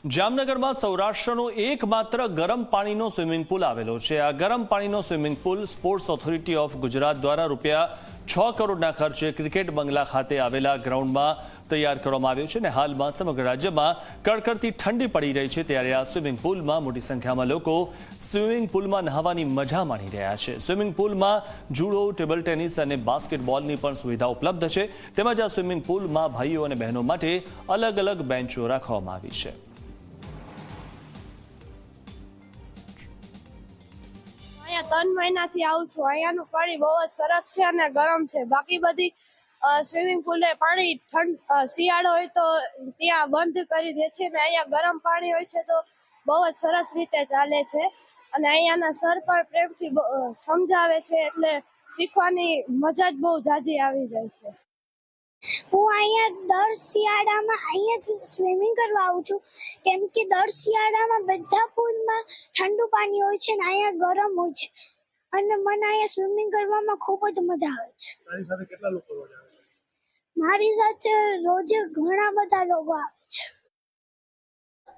જામનગરમાં સૌરાષ્ટ્રનો એકમાત્ર ગરમ પાણીનો સ્વિમિંગ પુલ આવેલો છે। આ ગરમ પાણીનો swimming pool sports authority of Gujarat દ્વારા ₹6 કરોડના ખર્ચે ક્રિકેટ બંગલા ખાતે આવેલા ગ્રાઉન્ડમાં તૈયાર કરવામાં આવ્યો છે અને હાલમાં સમગ્ર રાજ્યમાં કડકડતી ઠંડી પડી રહી છે ત્યારે આ સ્વિમિંગ પુલમાં મોટી સંખ્યામાં લોકો સ્વિમિંગ પુલમાં નહાવાની મજા માણી રહ્યા છે। સ્વિમિંગ પુલમાં જુડો, ટેબલ ટેનિસ અને બાસ્કેટબોલની પણ સુવિધા ઉપલબ્ધ છે। તેમજ આ સ્વિમિંગ પુલમાં ભાઈઓ અને બહેનો માટે અલગ અલગ બેન્ચો રાખવામાં આવી છે। અહીંયા 3 મહિનાથી આવું છું। અહીંયાનું પાણી બહુ જ સરસ છે અને ગરમ છે। બાકી બધી સ્વિમિંગ પુલે પાણી શિયાળો હોય તો ત્યાં બંધ કરી દે છે ને અહીંયા ગરમ પાણી હોય છે તો બહુ જ સરસ રીતે ચાલે છે અને અહીંયાના સર પણ પ્રેમથી સમજાવે છે એટલે શીખવાની મજા જ બહુ ઝાઝી આવી જાય છે। હું અહીંયા દર શિયાળામાં અહીંયા જ સ્વિમિંગ કરવા આવું છું કેમ કે દર શિયાળામાં બધા પુલમાં ઠંડુ પાણી હોય છે ને અહીંયા ગરમ હોય છે અને મને અહીંયા સ્વિમિંગ કરવામાં ખૂબ જ મજા આવે છે। તારી સાથે કેટલા લોકો રોજ આવે છે? મારી સાથે રોજ ઘણા બધા લોકો આવે છે।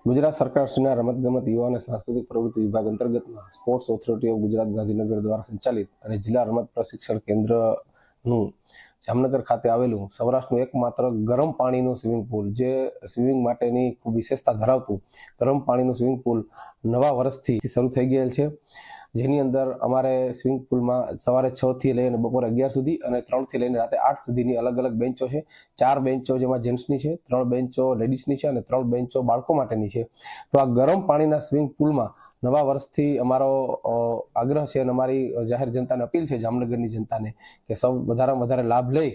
ગુજરાત સરકારશ્રીના રમતગમત યુવા અને સાંસ્કૃતિક પ્રવૃત્તિ વિભાગ અંતર્ગતમાં sports authority of Gujarat Gandhinagar દ્વારા સંચાલિત અને જિલ્લા રમત પ્રશિક્ષણ કેન્દ્રનું જામનગર ખાતે આવેલું સૌરાષ્ટ્રનું એકમાત્ર ગરમ પાણીનું સ્વિમિંગ પુલ, જે સ્વિમિંગ માટેની ખૂબ વિશેષતા ધરાવતું ગરમ પાણીનું સ્વિમિંગ પુલ નવા વર્ષથી શરૂ થઈ ગયેલ છે। જેની અંદર અમારે સ્વિમિંગ પુલમાં સવારે 6 થી લઈને બપોરે 11 સુધી અને 3 થી લઈને રાતે 8 સુધીની અલગ અલગ બેન્ચો છે। 4 બેન્ચો જેમાં જેન્ટ્સની છે, 3 બેન્ચો લેડીઝની છે અને 3 બેન્ચો બાળકો માટેની છે। તો આ ગરમ પાણીના સ્વિમિંગ પુલમાં નવા વર્ષથી અમારો આગ્રહ છે અને અમારી જાહેર જનતાને અપીલ છે, જામનગરની જનતાને, કે સૌ વધારેમાં વધારે લાભ લઈ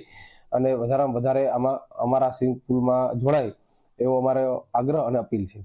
અને વધારેમાં વધારે આમાં અમારા સ્વિમિંગ પુલમાં જોડાય એવો અમારો આગ્રહ અને અપીલ છે।